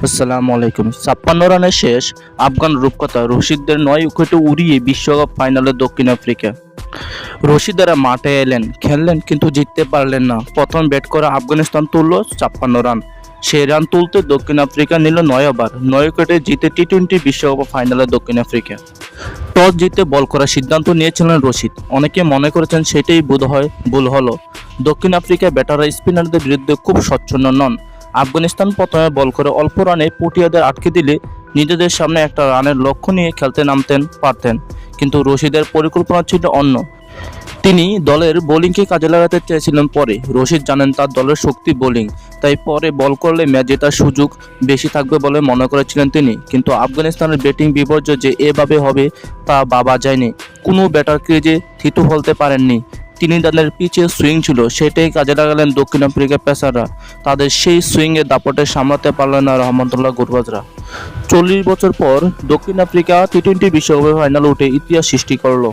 আসসালামু আলাইকুম। ৫৬ রানে শেষ আফগান রূপকথা রশিদদের ৯ উইকেটে উড়িয়ে বিশ্বকাপ ফাইনালে দক্ষিণ আফ্রিকা। রশিদেরা মাঠে এলেন, খেললেন কিন্তু জিততে পারলেন না। প্রথম ব্যাট করে আফগানিস্তান তুলল ৫৬ রান। সেই রান তুলতে দক্ষিণ আফ্রিকা নিল ৯ ওভার। ৯ উইকেটে জিতে টি-২০ বিশ্বকাপ ফাইনালে দক্ষিণ আফ্রিকা। টস জিতে বল করার সিদ্ধান্ত নিয়েছিলেন রশিদ। অনেকে মনে করেছেন সেটাই বোধহয় ভুল হলো। দক্ষিণ আফ্রিকার ব্যাটাররা স্পিনারদের বিরুদ্ধে খুব স্বচ্ছন্দ নন। আফগানিস্তান প্রথমে বল করে অল্প রানে পটিয়াদের আটকে দিলে নিজেদের সামনে একটা রানের লক্ষ্য নিয়ে খেলতে নামতেন পারতেন, কিন্তু রশিদের পরিকল্পনা ছিল অন্য। তিনি দলের বোলিংকে কাজে লাগাতে চেয়েছিলেন। পরে রশিদ জানেন তার দলের শক্তি বোলিং, তাই পরে বল করলে ম্যাচ জেতার সুযোগ বেশি থাকবে বলে মনে করেছিলেন তিনি। কিন্তু আফগানিস্তানের ব্যাটিং বিপর্যয় যে এভাবে হবে তা ভাবা যায়নি। কোনো ব্যাটার ক্রিজে থিতু ফেলতে পারেননি। ত্রিনিদাদের পিচে সুইং ছিল, সেটাই কাজে লাগালেন দক্ষিণ আফ্রিকার পেসাররা। তাদের সেই সুইংয়ের দাপটে সামলাতে পারলেন না রহমতুল্লাহ গুরবাজরা। ৪০ বছর পর দক্ষিণ আফ্রিকা টি-২০ বিশ্বকাপের ফাইনালে উঠে ইতিহাস সৃষ্টি করল।